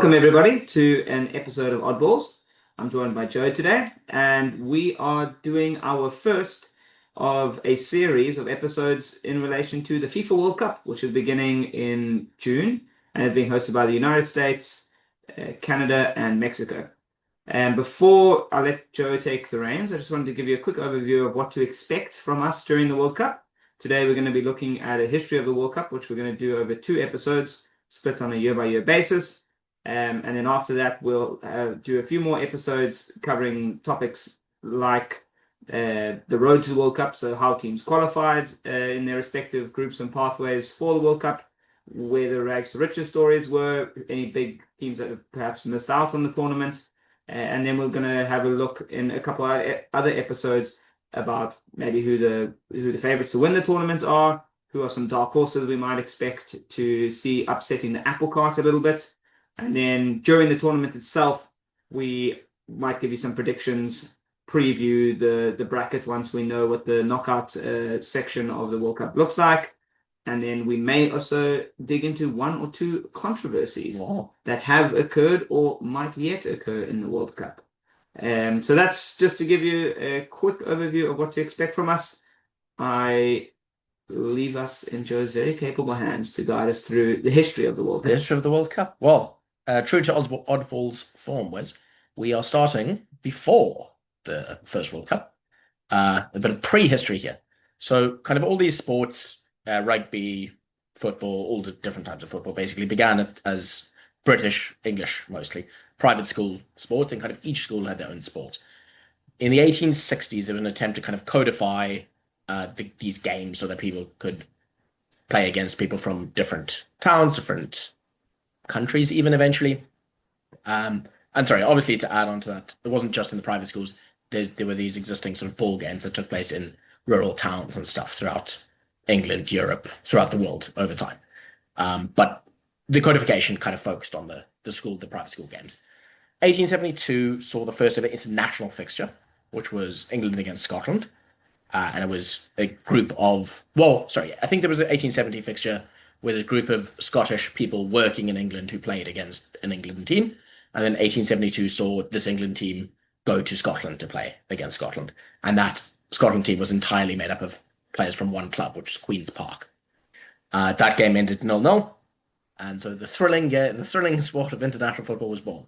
Welcome everybody to an episode of Oddballs. I'm joined by Joe today, and we are doing our first of a series of episodes in relation to the FIFA World Cup, which is beginning in June and is being hosted by the United States, Canada, and Mexico. And before I let Joe take the reins, I just wanted to give you a quick overview of what to expect from us during the World Cup. Today, we're going to be looking at a history of the World Cup, which we're going to do over 2 episodes, split on a year-by-year basis. And then after that, we'll do a few more episodes covering topics like the road to the World Cup, so how teams qualified in their respective groups and pathways for the World Cup, where the rags to riches stories were, any big teams that have perhaps missed out on the tournament. And then we're going to have a look in a couple of other episodes about maybe who the favorites to win the tournament are, who are some dark horses we might expect to see upsetting the apple cart a little bit. And then during the tournament itself, we might give you some predictions, preview the bracket once we know what the knockout section of the World Cup looks like. And then we may also dig into 1 or 2 controversies that have occurred or might yet occur in the World Cup. So that's just to give you a quick overview of what to expect from us. I leave us in Joe's very capable hands to guide us through the history of the World Cup. The history of the World Cup. Well, true to Oddball's form, we are starting before the first World Cup. A bit of prehistory here. So kind of all these sports, rugby, football, all the different types of football basically began as British, English mostly, private school sports, and kind of each school had their own sport. In the 1860s, there was an attempt to kind of codify these games so that people could play against people from different towns, different countries, even eventually. And sorry, obviously to add on to that, it wasn't just in the private schools. There were these existing sort of ball games that took place in rural towns and stuff throughout England, Europe, throughout the world over time. But the codification kind of focused on the private school games. 1872 saw the first ever international fixture, which was England against Scotland. And it was a group of, I think there was an 1870 fixture with a group of Scottish people working in England who played against an England team. And then 1872 saw this England team go to Scotland to play against Scotland. And that Scotland team was entirely made up of players from one club, which is Queen's Park. That game ended 0-0. And so the thrilling sport of international football was born.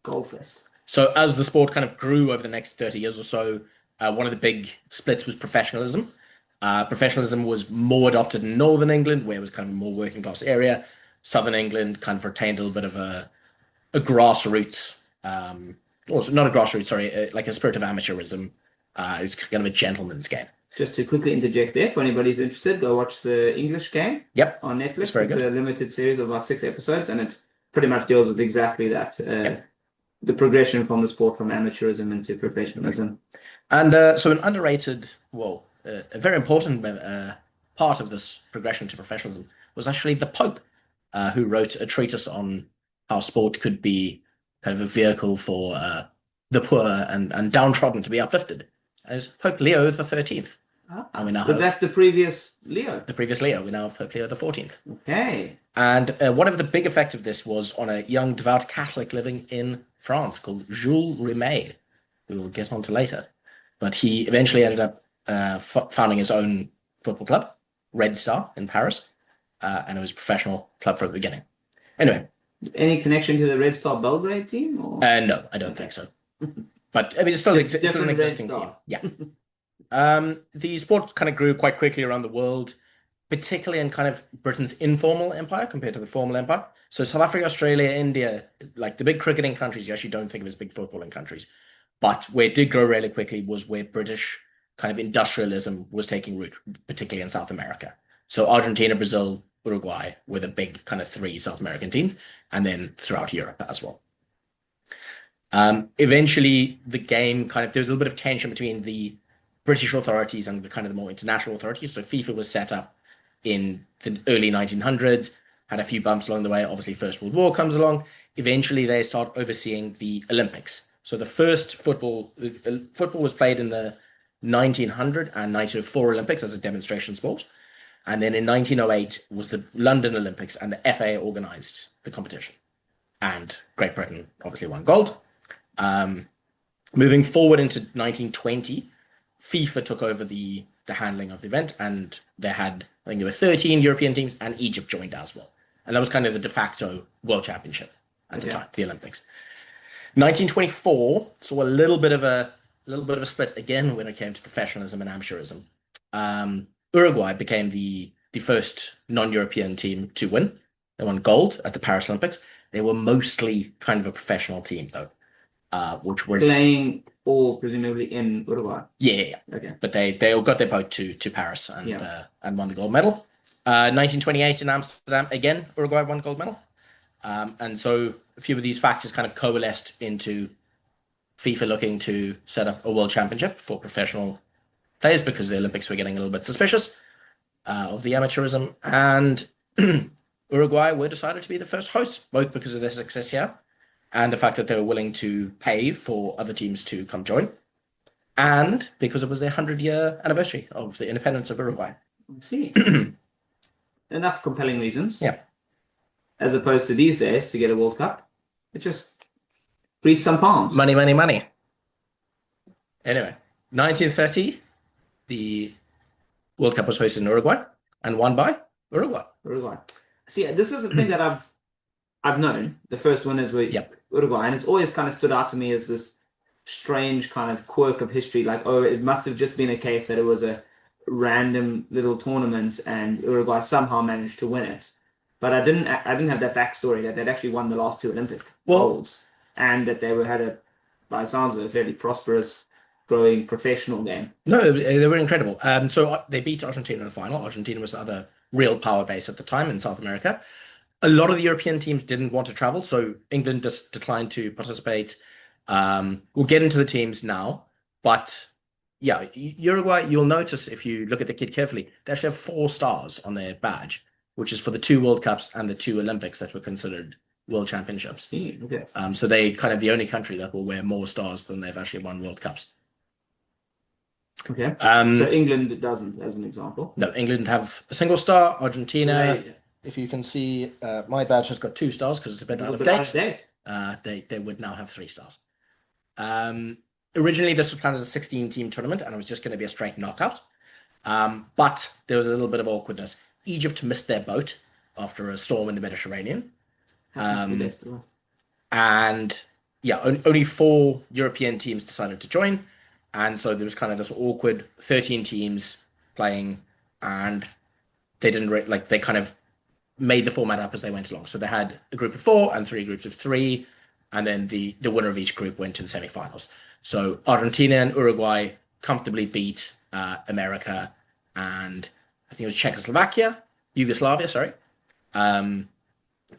Goldfist. So as the sport kind of grew over the next 30 years or so, one of the big splits was professionalism. Professionalism was more adopted in Northern England, where it was kind of a more working class area. Southern England kind of retained a little bit of a grassroots, not a grassroots, sorry, like a spirit of amateurism. It was kind of a gentleman's game. Just to quickly interject there, for anybody who's interested, go watch the English game. Yep. On Netflix. It's very good. A limited series of about 6 episodes, and it pretty much deals with exactly that. The progression from the sport from amateurism into professionalism. And so an underrated, a very important part of this progression to professionalism was actually the Pope, who wrote a treatise on how sport could be kind of a vehicle for the poor and downtrodden to be uplifted. As Pope Leo the 13th. And we now was that the previous Leo? The previous Leo. We now have Pope Leo the 14th. Okay. And one of the big effects of this was on a young devout Catholic living in France called Jules Rimet, who we'll get on to later. But he eventually ended up founding his own football club, Red Star, in Paris. And it was a professional club from the beginning. Anyway. Any connection to the Red Star Belgrade team? Or? No, I don't think so. But I mean, it's still an existing team. Yeah. The sport kind of grew quite quickly around the world, particularly in kind of Britain's informal empire compared to the formal empire. So South Africa, Australia, India, like the big cricketing countries, you actually don't think of as big footballing countries. But where it did grow really quickly was where British kind of industrialism was taking root, particularly in South America. So Argentina, Brazil, Uruguay were the big kind of 3 South American teams, and then throughout Europe as well. Eventually, the game there was a little bit of tension between the British authorities and the more international authorities. So FIFA was set up in the early 1900s, had a few bumps along the way. Obviously, First World War comes along. Eventually, they start overseeing the Olympics. So the first football was played in the 1900 and 1904 Olympics as a demonstration sport. And then in 1908 was the London Olympics, and the FA organized the competition. and Great Britain obviously won gold. Um, Moving forward into 1920, FIFA took over the handling of the event, and I think there were 13 European teams, and Egypt joined as well. And that was kind of the de facto world championship at the Okay. time, the Olympics. 1924 saw a little bit of a split again when it came to professionalism and amateurism. Uruguay became the first non-European team to win. They won gold at the Paris Olympics. They were mostly kind of a professional team though, which was Playing all presumably in Uruguay. yeah. Okay. But they all got their boat to Paris and won the gold medal. 1928 in Amsterdam again, Uruguay won gold medal. And so a few of these factors kind of coalesced into FIFA looking to set up a world championship for professional players because the Olympics were getting a little bit suspicious of the amateurism. And Uruguay were decided to be the first hosts, both because of their success here and the fact that they were willing to pay for other teams to come join, and because it was their 100-year anniversary of the independence of Uruguay. I see. Enough compelling reasons. Yeah. As opposed to these days to get a World Cup. It just breathes some palms. Money, money, money. Anyway, 1930, the World Cup was hosted in Uruguay and won by Uruguay. Uruguay. See, this is the thing that I've known. The first winners were Uruguay, and it's always kind of stood out to me as this strange kind of quirk of history. Like, oh, it must have just been a case that it was a random little tournament and Uruguay somehow managed to win it. But I didn't have that backstory that they'd actually won the last two Olympic golds, and that they had by the sounds of it, a fairly prosperous, growing professional game. No, they were incredible. So they beat Argentina in the final. Argentina was the other real power base at the time in South America. A lot of the European teams didn't want to travel, so England just declined to participate. We'll get into the teams now, but yeah, Uruguay, you'll notice if you look at the kit carefully, they actually have 4 stars on their badge, which is for the 2 World Cups and the 2 Olympics that were considered world championships. Okay. So they kind of the only country that will wear more stars than they've actually won World Cups. Okay. So England doesn't, as an example. No, England have a single star. Argentina, if you can see, my badge has got 2 stars because it's a bit out of date. They would now have 3 stars. Originally, this was planned as a 16-team tournament, and it was just going to be a straight knockout. But there was a little bit of awkwardness. Egypt missed their boat after a storm in the Mediterranean. And yeah, only 4 European teams decided to join. And so there was kind of this awkward 13 teams playing, and they didn't they kind of made the format up as they went along. So they had a group of 4 and 3 groups of 3, and then the winner of each group went to the semifinals. So Argentina and Uruguay comfortably beat America and I think it was Yugoslavia, sorry. And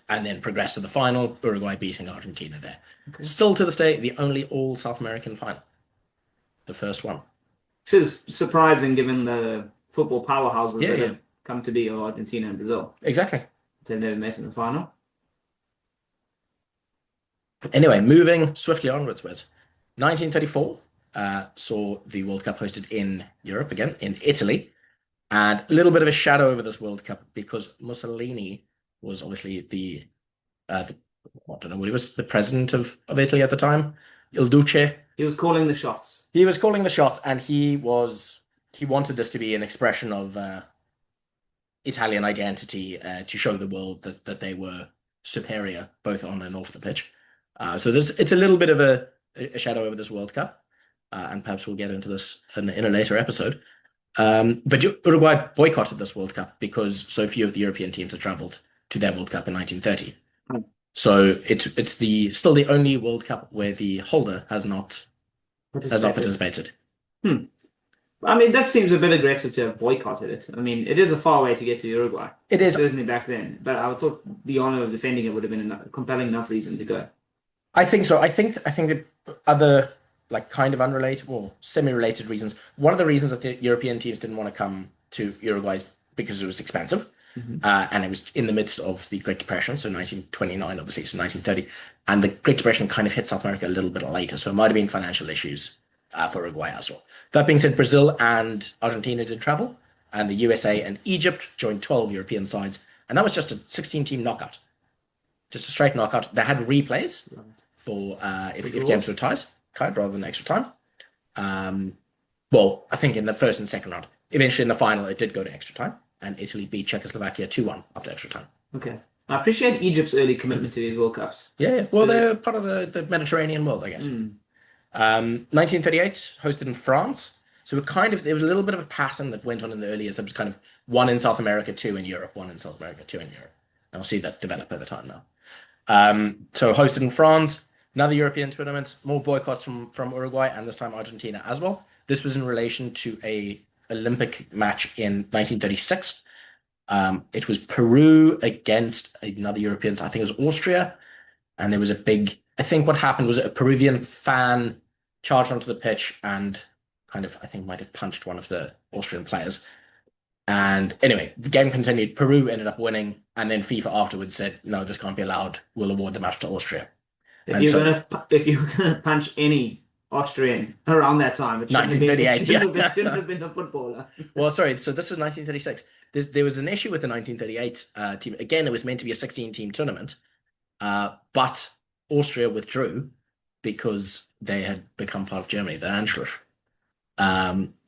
then progressed to the final, Uruguay beating Argentina there. Okay. Still to this day, the only all South American final. The first one. Which is surprising given the football powerhouses that have come to be of Argentina and Brazil. Exactly. They've never met in the final. Anyway, moving swiftly onwards. 1934 saw the World Cup hosted in Europe again, in Italy. And a little bit of a shadow over this World Cup because Mussolini was obviously I don't know what he was, the president of Italy at the time, Il Duce. He was calling the shots. He was calling the shots, and he wanted this to be an expression of Italian identity to show the world that they were superior, both on and off the pitch. So it's a little bit of a shadow over this World Cup, and perhaps we'll get into this in a later episode. But Uruguay boycotted this World Cup because so few of the European teams had traveled to their World Cup in 1930. So it's still the only World Cup where the holder has not participated. I mean, that seems a bit aggressive to have boycotted it. I mean, it is a far way to get to Uruguay. It is certainly back then, but I thought the honor of defending it would have been a compelling enough reason to go. I think so. I think that other kind of unrelated or semi-related reasons. One of the reasons that the European teams didn't want to come to Uruguay is because it was expensive. And it was in the midst of the Great Depression, so 1929, obviously, so 1930. And the Great Depression kind of hit South America a little bit later, so it might have been financial issues for Uruguay as well. That being said, Brazil and Argentina did travel, and the USA and Egypt joined 12 European sides, and that was just a 16-team knockout. just a straight knockout. They had replays Right. for For if games draws. were tied rather than extra time. Well, I think in the first and second round. Eventually, in the final, it did go to extra time, and Italy beat Czechoslovakia 2-1 after extra time. Okay. I appreciate Egypt's early commitment to these World Cups. Yeah. Well, So, they're part of the Mediterranean world, I guess. 1938, hosted in France. So there was a little bit of a pattern that went on in the early years. There was kind of one in South America, two in Europe, one in South America, two in Europe. And I'll see that develop over time now. So hosted in France, another European tournament, more boycotts from Uruguay and this time Argentina as well. This was in relation to a Olympic match in 1936. It was Peru against another European, I think it was Austria, and there was I think what happened was a Peruvian fan charged onto the pitch and I think might have punched one of the Austrian players. And anyway, the game continued. Peru ended up winning, and then FIFA afterwards said, "No, this can't be allowed. We'll award the match to Austria." if you were gonna punch any Austrian around that time, it shouldn't have been 1938, shouldn't have been a footballer. Well, sorry. So this was 1936. There was an issue with the 1938 team. Again, it was meant to be a 16-team tournament, but Austria withdrew because they had become part of Germany, the Anschluss.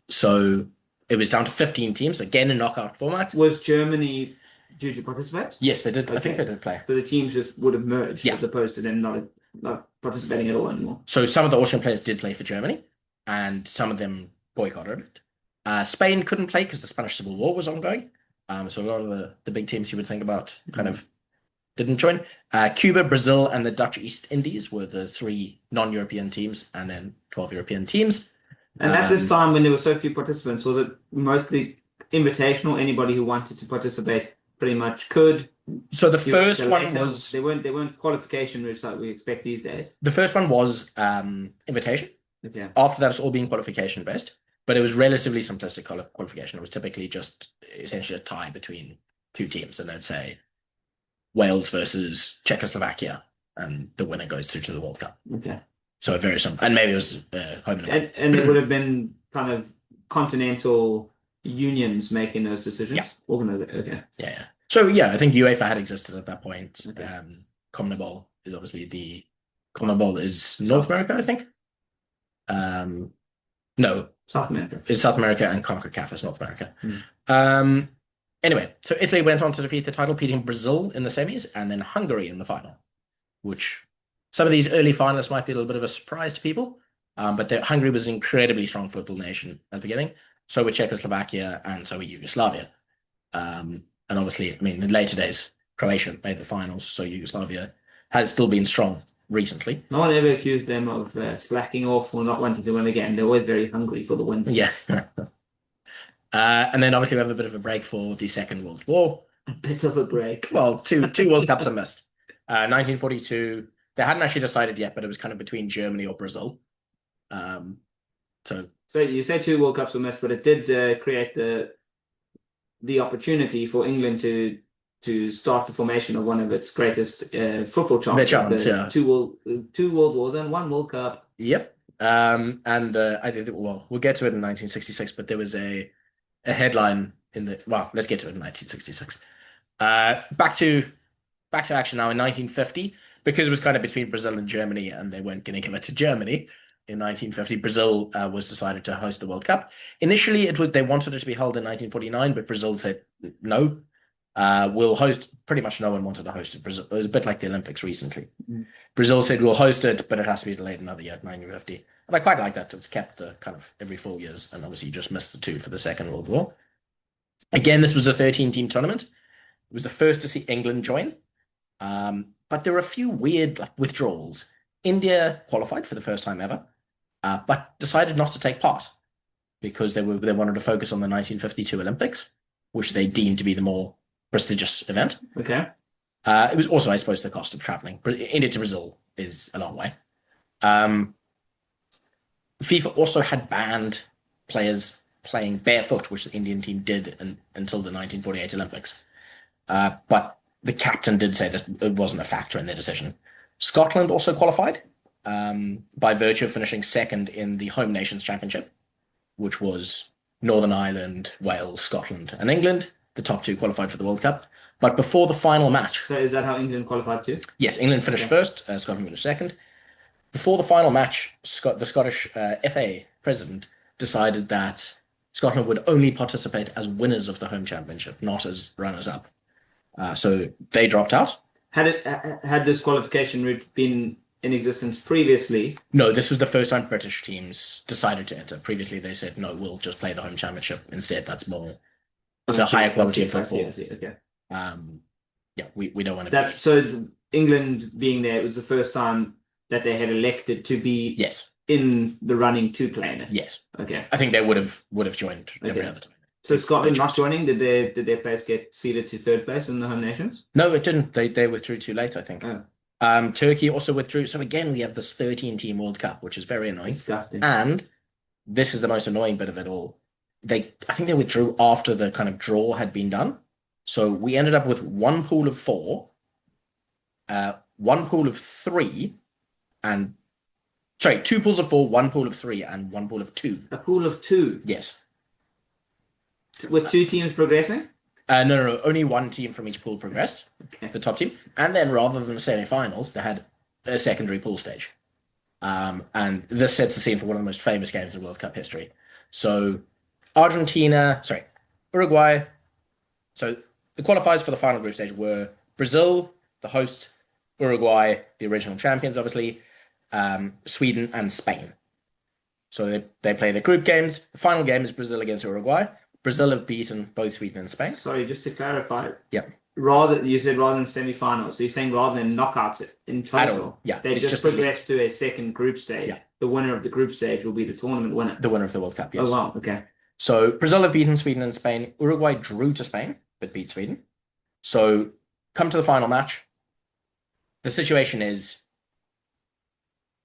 So it was down to 15 teams, again in knockout format. Was Germany due to participate? Yes, they did. Okay. I think they did play. So the teams just would have merged Yeah. as opposed to them not participating at all anymore. So some of the Austrian players did play for Germany, and some of them boycotted it. Spain couldn't play because the Spanish Civil War was ongoing. So a lot of the big teams you would think about kind of didn't join. Cuba, Brazil, and the Dutch East Indies were the 3 non-European teams, and then 12 European teams. And at this time, when there were so few participants, was it mostly invitational? Anybody who wanted to participate pretty much could. So the first one was they weren't qualification routes like we expect these days. The first one was invitation. Okay. After that, it's all being qualification based, but it was relatively simplistic qualification. It was typically just essentially a tie between 2 teams, and they'd say Wales versus Czechoslovakia, and the winner goes through to the World Cup. Okay. So very simple, and maybe it was home and away. And it would have been kind of continental unions making those decisions. Yeah. Okay. Yeah. So yeah, I think UEFA had existed at that point. Okay. CONMEBOL is obviously CONMEBOL is North America, I think. No, South America. It's South America, and CONCACAF is North America. Anyway, so Italy went on to defeat the title, beating Brazil in the semis and then Hungary in the final, which some of these early finalists might be a little bit of a surprise to people. But Hungary was an incredibly strong football nation at the beginning. So were Czechoslovakia, and so were Yugoslavia. And obviously, I mean, in later days, Croatia made the finals, so Yugoslavia has still been strong recently. No one ever accused them of slacking off or not wanting to win again. They're always very hungry for the win. Yeah. And then obviously we have a bit of a break for the Second World War. A bit of a break. Well, two World Cups are missed. 1942, they hadn't actually decided yet, but it was kind of between Germany or Brazil. So you say 2 World Cups were missed, but it did create the opportunity for England to start the formation of one of its greatest football champions. Yeah. 2 World Wars and 1 World Cup. Yep. And I think, well, we'll get to it in 1966, but there was a headline let's get to it in 1966. Back to action now in 1950, because it was kind of between Brazil and Germany, and they weren't going to give it to Germany. In 1950, Brazil was decided to host the World Cup. Initially, they wanted it to be held in 1949, but Brazil said no. We'll host. Pretty much no one wanted to host it. Brazil, it was a bit like the Olympics recently. Brazil said we'll host it, but it has to be delayed another year, 1950. And I quite like that. It's kept kind of every 4 years, and obviously you just missed the 2 for the Second World War. Again, this was a 13-team tournament. It was the first to see England join, but there were a few weird withdrawals. India qualified for the first time ever, but decided not to take part because they wanted to focus on the 1952 Olympics, which they deemed to be the more prestigious event. Okay. It was also, I suppose, the cost of traveling. India to Brazil is a long way. FIFA also had banned players playing barefoot, which the Indian team did until the 1948 Olympics. But the captain did say that it wasn't a factor in their decision. Scotland also qualified by virtue of finishing second in the Home Nations Championship, which was Northern Ireland, Wales, Scotland, and England. The top 2 qualified for the World Cup. But before the final match, So is that how England qualified too? yes, England finished Okay. first, Scotland finished second. Before the final match, the Scottish FA president decided that Scotland would only participate as winners of the home championship, not as runners-up. So they dropped out. Had this qualification route been in existence previously? No, this was the first time British teams decided to enter. Previously, they said, no, we'll just play the home championship instead. It's a higher quality of football. I see. Okay. Yeah, we don't want to That's so England being there, it was the first time that they had elected to be Yes, in the running to play in it. yes. Okay. I think they would have joined every Okay. other time. So Scotland not joining, did their place get seeded to third place in the home nations? No, it didn't. They withdrew too late, I think. Oh, Turkey also withdrew. So again, we have this 13-team World Cup, which is very annoying. disgusting. And this is the most annoying bit of it all. I think they withdrew after the kind of draw had been done. So we ended up with one pool of 4, one pool of 3, and sorry, 2 pools of 4, one pool of 3, and one pool of 2. A pool of 2 Yes. with 2 teams progressing? No. Only one team from each pool progressed, Okay. the top team. And then rather than the semi-finals, they had a secondary pool stage. And this sets the scene for one of the most famous games in World Cup history. So Uruguay. So the qualifiers for the final group stage were Brazil, the hosts, Uruguay, the original champions, obviously, Sweden, and Spain. So they play the group games. The final game is Brazil against Uruguay. Brazil have beaten both Sweden and Spain. Sorry, just to clarify. Yeah. You said rather than semi-finals, so you're saying rather than knockouts in total. Yeah, they it's just just progress to a second group stage. Yeah. The winner of the group stage will be the tournament winner. The winner of the World Cup, yes. Oh wow, okay. So Brazil have beaten Sweden and Spain. Uruguay drew to Spain, but beat Sweden. So come to the final match. The situation is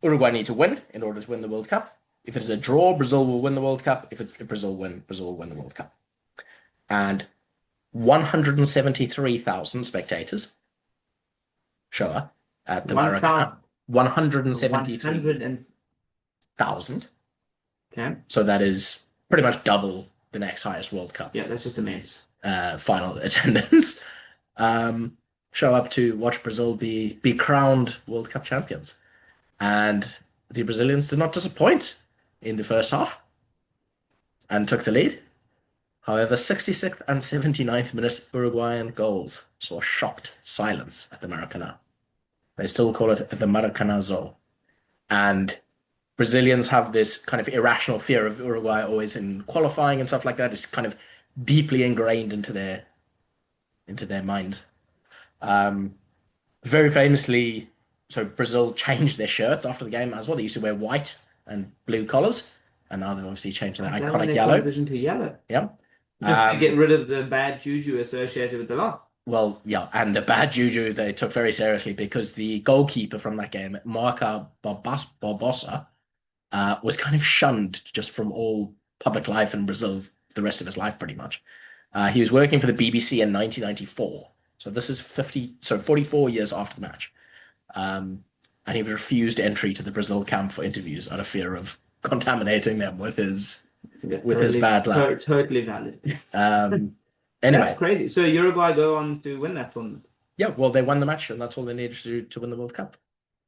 Uruguay need to win in order to win the World Cup. If it is a draw, Brazil will win the World Cup. If Brazil win, Brazil will win the World Cup. And 173,000 spectators show up at the Maracanã. 173,000. Okay. So that is pretty much double the next highest World Cup. Yeah, that's just immense. Final attendance. Show up to watch Brazil be crowned World Cup champions. And the Brazilians did not disappoint in the first half and took the lead. However, 66th and 79th minute Uruguayan goals saw shocked silence at the Maracanã. They still call it the Maracanazo. And Brazilians have this kind of irrational fear of Uruguay always in qualifying and stuff like that. It's kind of deeply ingrained into their minds. Very famously, so Brazil changed their shirts after the game as well. They used to wear white and blue collars, and now they've obviously changed to their iconic yellow. Transition to yellow. Yeah. Just to get rid of the bad juju associated with the lot. Well, yeah, and the bad juju they took very seriously because the goalkeeper from that game, Marca Barbosa, was kind of shunned just from all public life in Brazil the rest of his life, pretty much. He was working for the BBC in 1994. So this is 44 years after the match. And he was refused entry to the Brazil camp for interviews out of fear of contaminating them with his bad luck. Totally valid. Anyway. That's crazy. So Uruguay go on to win that tournament. Yeah, well, they won the match, and that's all they needed to do to win the World Cup.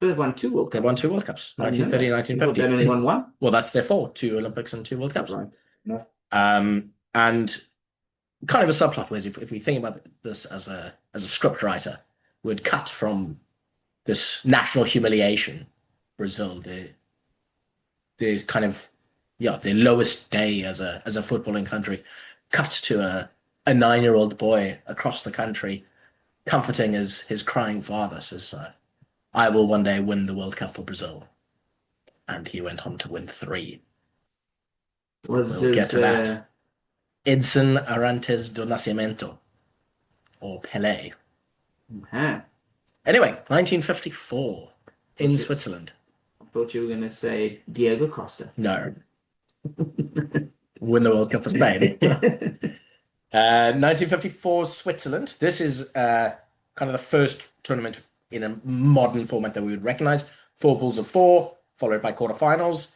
But they've won 2 World Cups. They've won 2 World Cups, 1930 and 1950. They've only won 1? Well, that's their 4, 2 Olympics and 2 World Cups. Right. No. And kind of a subplot was if we think about this as a script writer, would cut from this national humiliation, Brazil, the kind of the lowest day as a footballing country, cut to a 9-year-old boy across the country, comforting his crying father, says, "I will one day win the World Cup for Brazil," and he went on to win 3. We'll get to that. Edson Arantes do Nascimento, or Pelé. Anyway, 1954 in Switzerland. I thought you were going to say Diego Costa. No. Win the World Cup for Spain. 1954 Switzerland. This is kind of the first tournament in a modern format that we would recognize. 4 pools of 4, followed by quarterfinals.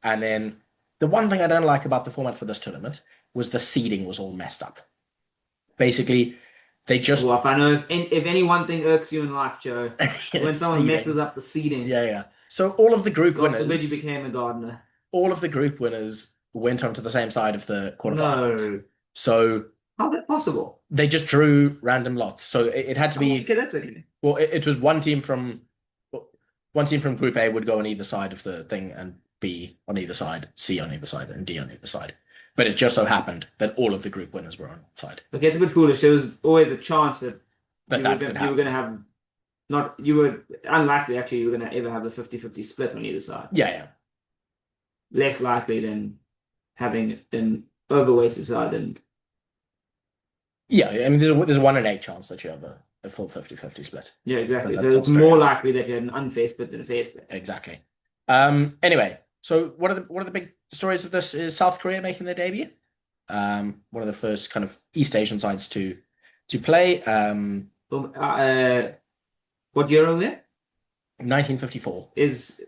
And then the one thing I don't like about the format for this tournament was the seeding was all messed up. Basically, They just Well, if I know if any one thing irks you in life, Joe, when it's someone messes seeding. up the seeding. Yeah, yeah. So all of the group God forbid you winners, became a gardener. all of the group winners went onto the same side of the quarterfinals. No. So How's that possible? they just drew random lots. So it had to Oh, be okay, that's okay. well, it was one team from Group A would go on either side of the thing, and B on either side, C on either side, and D on either side. But it just so happened that all of the group winners were on that side. Okay, it's a bit foolish. There was always a chance that But that could you were happen. gonna have not you were unlikely actually you were gonna ever have the 50-50 split on either side. Yeah, yeah. Less likely than having an overweighted side and Yeah, I mean, there's a 1 in 8 chance that you have a full 50-50 split. yeah, But exactly. So it's that's very more unlikely. likely that you had an unfair split than a fair split. Exactly. Anyway, so one of the big stories of this is South Korea making their debut. One of the first kind of East Asian sides to play. So, what year are we? 1954. Is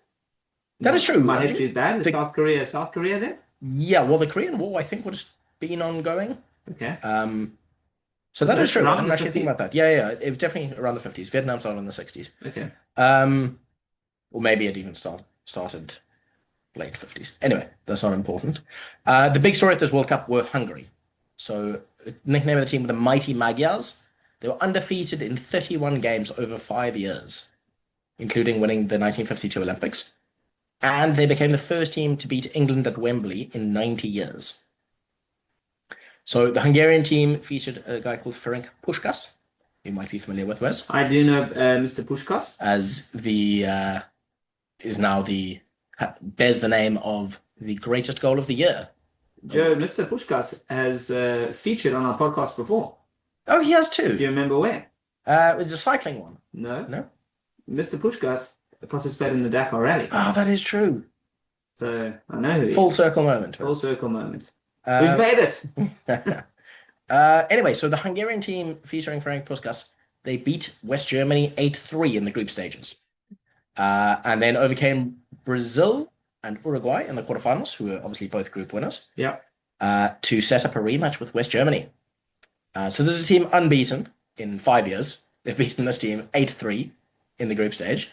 That is true. my I history think is bad. Is the, South Korea there? yeah, well, the Korean War I think would have been ongoing. Okay. So that is That's true. I around didn't the actually think 50s. about that. Yeah, yeah, it was definitely around the 50s. Vietnam started in the 60s. Okay. Um, or maybe it even started late 50s. Anyway, that's not important. The big story at this World Cup were Hungary. So, nickname of the team were the Mighty Magyars. They were undefeated in 31 games over 5 years, including winning the 1952 Olympics. And they became the first team to beat England at Wembley in 90 years. So, the Hungarian team featured a guy called Ferenc Puskás, you might be familiar with, Wes, I do know Mr. Pushkas. as the is now the bears the name of the greatest goal of the year Joe, award. Mr. Pushkas has featured on our podcast before. Oh, he has Do you two. remember where? It was a cycling one. No. No? Mr. Pushkas participated in the Dakar Rally. Oh, that is true. So I know who he Full is. circle moment. Full Wes. circle moment. We've made it. Anyway, so the Hungarian team featuring Ferenc Puskás, they beat West Germany 8-3 in the group stages. And then overcame Brazil and Uruguay in the quarterfinals, who were obviously both group winners, Yeah. to set up a rematch with West Germany. So there's a team unbeaten in 5 years. They've beaten this team 8-3 in the group stage,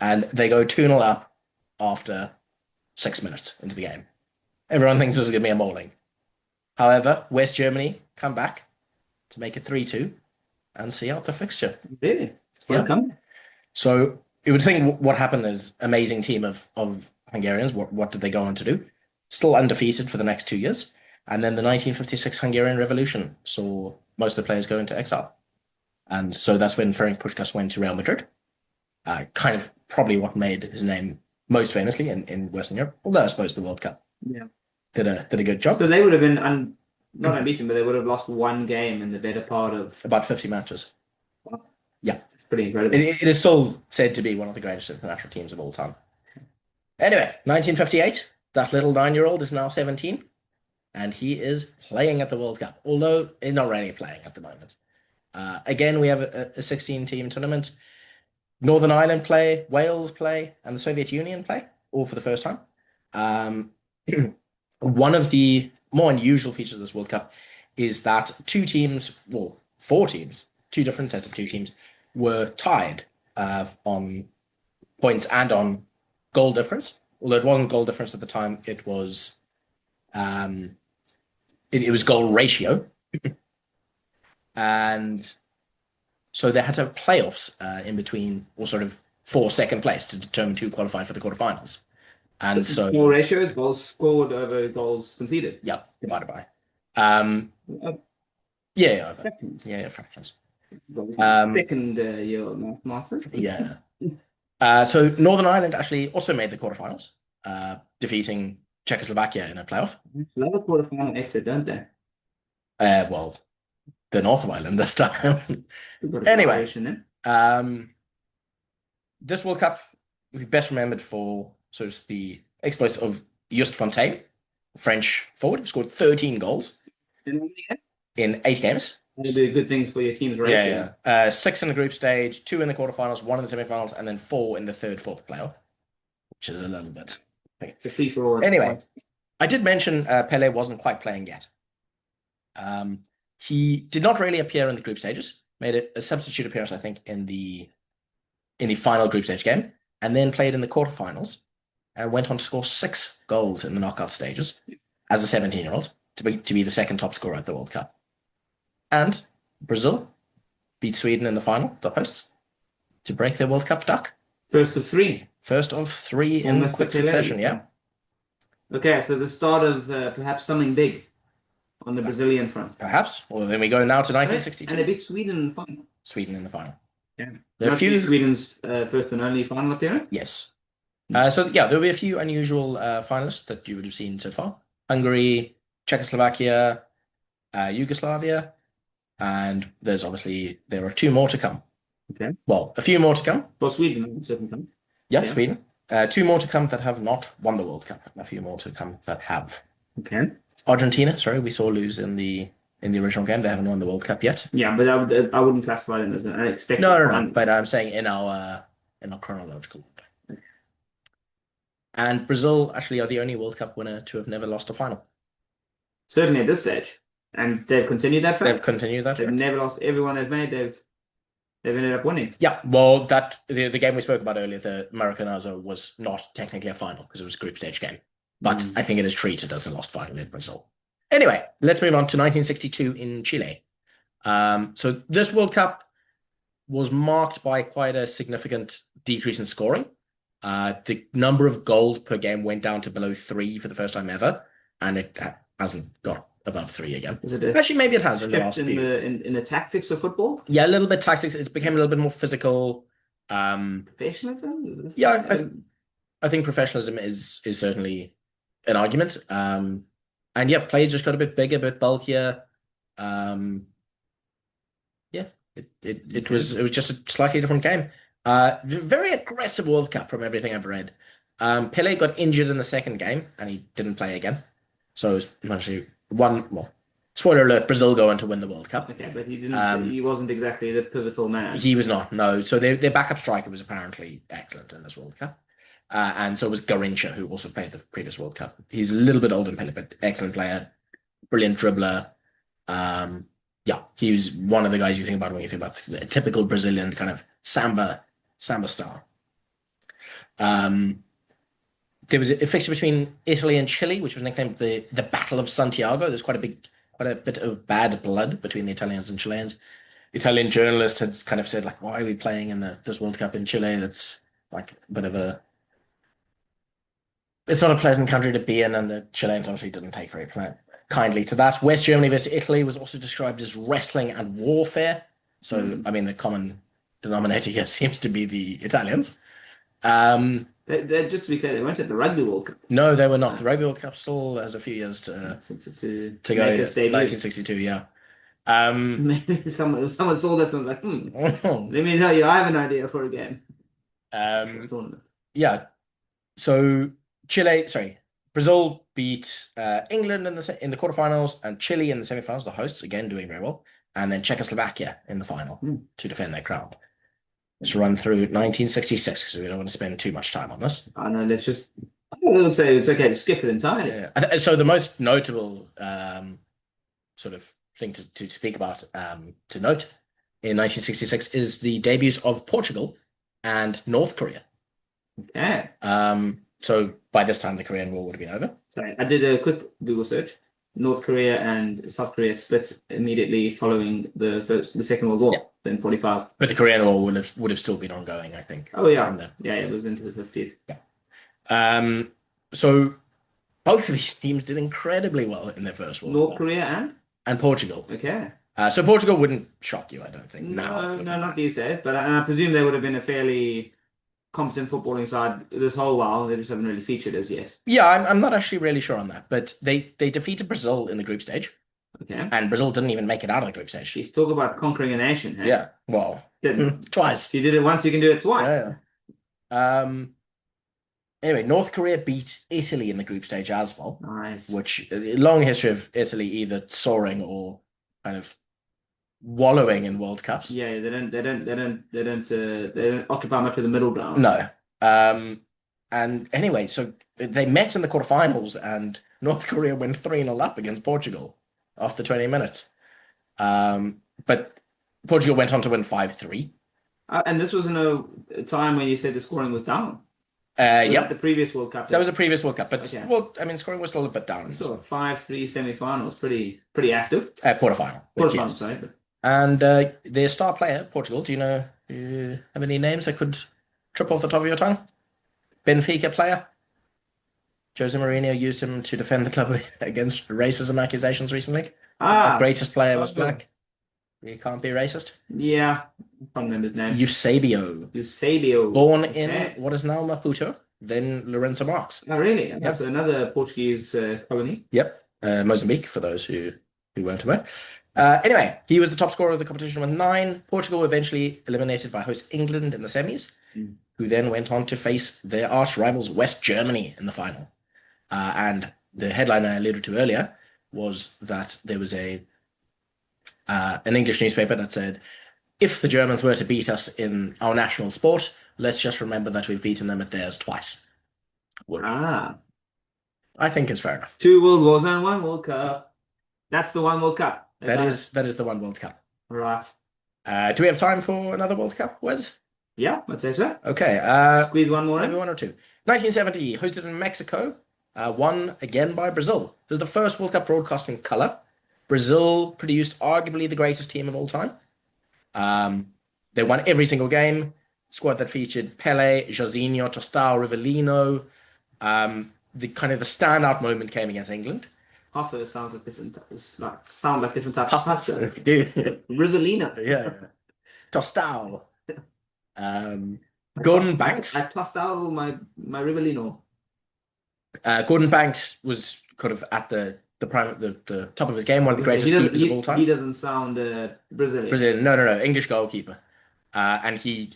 and they go 2-0 up after 6 minutes into the game. Everyone thinks this is going to be a mauling. However, West Germany come back to make it 3-2 and see out the fixture. Really? Yeah. Welcome. So you would think what happened is amazing team of Hungarians. What did they go on to do? Still undefeated for the next 2 years. And then the 1956 Hungarian Revolution saw most of the players go into exile. And so that's when Ferenc Puskás went to Real Madrid. Kind of probably what made his name most famously in Western Europe. Although I suppose the World Cup Yeah. did a good job. So they would have been not unbeaten, but they would have lost one game in the better part of. About 50 matches. Yeah. It's pretty incredible. It is still said to be one of the greatest international teams of all time. Anyway, 1958, that little 9-year-old is now 17, and he is playing at the World Cup, although he's not really playing at the moment. Again, we have a 16-team tournament. Northern Ireland play, Wales play, and the Soviet Union play, all for the first time. One of the more unusual features of this World Cup is that two teams, well, four teams, two different sets of two teams, were tied on points and on goal difference. Although it wasn't goal difference at the time, it was it was goal ratio, and so they had to have playoffs in between, or sort of for second place to determine who qualified for the quarterfinals. And so Goal ratios, goals scored over goals conceded. yeah, divided by Uh, yeah, Fractions. yeah, fractions. Second year masters. Yeah. So Northern Ireland actually also made the quarterfinals, defeating Czechoslovakia in a playoff. Love a quarterfinal exit, don't they? Well, the North of Ireland this time. We've got a Anyway, variation there. This World Cup will be best remembered for sort of the exploits of Just Fontaine, French forward, who scored 13 goals in 8 games. That'll do good things for your team's ratio. Yeah. 6 in the group stage, 2 in the quarterfinals, 1 in the semifinals, and then 4 in the third, fourth playoff, which is a little bit. It's a free-for-all. Anyway, I did mention Pele wasn't quite playing yet. He did not really appear in the group stages. Made a substitute appearance, I think, in the final group stage game, and then played in the quarterfinals and went on to score 6 goals in the knockout stages as a 17-year-old to be the second top scorer at the World Cup. And Brazil beat Sweden in the final, the hosts, to break their World Cup duck. First of three. First of three in Almost quick the tail end. succession, yeah. Okay, so the start of perhaps something big on the Brazilian front. Perhaps. Well, then we go now to 1962. And they beat Sweden in the final. Sweden in the final. Yeah. There are Must be Sweden's first and only final appearance? Yes. So yeah, there'll be a few unusual finalists that you would have seen so far. Hungary, Czechoslovakia, Yugoslavia, and there are 2 more to come. Okay. Well, a few more to come. For Sweden, certainly. Yeah, Sweden. 2 more to come that have not won the World Cup, and a few more to come that have. Okay. Argentina, sorry, we saw lose in the original game. They haven't won the World Cup yet. Yeah, but I wouldn't classify them as an unexpected. No. But I'm saying in our chronological order. And Brazil actually are the only World Cup winner to have never lost a final. Certainly at this stage, and they've continued that fact. They've continued that. They've never lost. Everyone they've made, they've ended up winning. Yeah, well, the game we spoke about earlier, the Maracanazo, was not technically a final because it was a group stage game. But I think it is treated as a lost final in Brazil. Anyway, let's move on to 1962 in Chile. So this World Cup was marked by quite a significant decrease in scoring. The number of goals per game went down to below 3 for the first time ever, and it hasn't got above 3 again. Actually, maybe it has in the last few. In the tactics of football? Yeah, a little bit tactics. It became a little bit more physical. Professionalism? Yeah, I think professionalism is certainly an argument. And yeah, players just got a bit bigger, a bit bulkier. Yeah, it was just a slightly different game. Very aggressive World Cup from everything I've read. Pele got injured in the second game and he didn't play again. So it was actually spoiler alert, Brazil go on to win the World Cup. Okay, but he didn't. He wasn't exactly the pivotal man. He was not. No. So their backup striker was apparently excellent in this World Cup. And so was Garrincha, who also played the previous World Cup. He's a little bit older than Pele, but excellent player, brilliant dribbler. Yeah, he was one of the guys you think about when you think about the typical Brazilian kind of samba star. There was a fixture between Italy and Chile, which was nicknamed the Battle of Santiago. There's quite a bit of bad blood between the Italians and Chileans. Italian journalists had kind of said, like, why are we playing in this World Cup in Chile? That's like a bit of a... It's not a pleasant country to be in, and the Chileans obviously didn't take very kindly to that. West Germany versus Italy was also described as wrestling and warfare. So, I mean, the common denominator here seems to be the Italians. Just to be clear, they weren't at the Rugby World Cup. No, they were not. The Rugby World Cup still has a few years to go. 1962, yeah. Maybe someone saw this and was like, let me tell you, I have an idea for a game. Tournament. Yeah. So Brazil beat England in the quarterfinals and Chile in the semifinals, the hosts, again doing very well, and then Czechoslovakia in the final to defend their crown. Let's run through 1966 because we don't want to spend too much time on this. I know. I would say it's okay to skip it entirely. Yeah. So the most notable sort of thing to speak about, to note in 1966 is the debuts of Portugal and North Korea. Okay. So by this time, the Korean War would have been over. Sorry, I did a quick Google search. North Korea and South Korea split immediately following the Second World War in 1945. But the Korean War would have still been ongoing, I think. Oh yeah, it was into the 1950s. Yeah. So both of these teams did incredibly well in their first World War. North Korea and Portugal. Okay. So Portugal wouldn't shock you, I don't think. No, not these days. But I presume they would have been a fairly competent footballing side this whole while. They just haven't really featured as yet. Yeah, I'm not actually really sure on that. But they defeated Brazil in the group stage. Okay. And Brazil didn't even make it out of the group stage. She's talk about conquering a nation. Hey? Yeah. Well, twice. If you did it once, you can do it twice. Yeah. Anyway, North Korea beat Italy in the group stage as well. Nice. Which long history of Italy either soaring or kind of wallowing in World Cups. Yeah, they don't occupy much of the middle ground. No. And anyway, so they met in the quarterfinals and North Korea went 3-0 up against Portugal after 20 minutes. But Portugal went on to win 5-3. And this was in a time when you said the scoring was down. Was that Yep, the previous World Cup? that was a previous World Cup, but Okay. well, I mean, scoring was still a bit down in this So one. 5-3 semi-finals, pretty active. Quarterfinal. But Quarterfinal, yes. sorry. But And their star player, Portugal, do you have any names that could trip off the top of your tongue? Benfica player? Jose Mourinho used him to defend the club against racism accusations recently. Our greatest player was black. He can't be racist. Yeah, I can't remember his name. Eusebio. Born in what is now Maputo, then Lourenço Marques. Oh, really? That's another Portuguese colony. Yep. Mozambique, for those who weren't aware. Anyway, he was the top scorer of the competition with 9. Portugal eventually eliminated by host England in the semis, who then went on to face their arch rivals West Germany in the final. And the headline I alluded to earlier was that there was an English newspaper that said, if the Germans were to beat us in our national sport, let's just remember that we've beaten them at theirs twice. I think it's fair enough. 2 World Wars and 1 World Cup. That's the 1 World Cup. That is the 1 World Cup. Right. Do we have time for another World Cup, Wes? Yeah, I'd say so. Okay. Squeeze one more in. Maybe 1 or 2. 1970, hosted in Mexico, won again by Brazil. It was the first World Cup broadcast in color. Brazil produced arguably the greatest team of all time. They won every single game. Squad that featured Pele, Jairzinho, Tostão, Rivellino. The standout moment came against England. Half of it sounds like different. Sound like different types of pasta. Rivellino. Yeah. Tostão. Gordon Banks. I tossed out my Rivellino. Gordon Banks was kind of at the top of his game, one of the greatest keepers of all time. He doesn't sound Brazilian. Brazilian, no, English goalkeeper. And he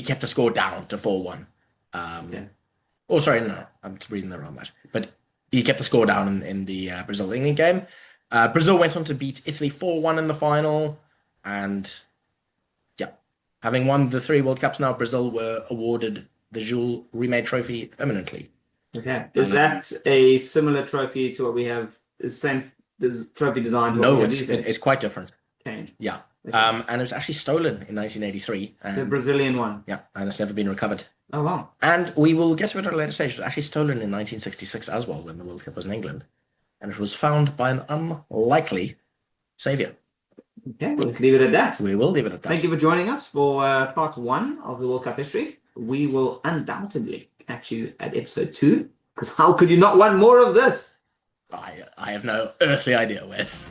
kept the score down to 4-1. Oh, sorry, no, I'm reading the wrong match. But he kept the score down in the Brazil-England game. Brazil went on to beat Italy 4-1 in the final. And, yeah, having won the 3 World Cups now, Brazil were awarded the Jules Rimet Trophy permanently. Okay. Is that a similar trophy to what we have? Is the same trophy design? No, it's quite different. Change. Yeah. Okay. And it was actually stolen in 1983. The Brazilian one. Yeah, and it's never been recovered. Oh, wow. And we will get to it at a later stage. It was actually stolen in 1966 as well, when the World Cup was in England. And it was found by an unlikely saviour. Okay, let's leave it at that. We will leave it at that. Thank you for joining us for part 1 of the World Cup history. We will undoubtedly catch you at episode 2, because how could you not want more of this? I have no earthly idea, Wes.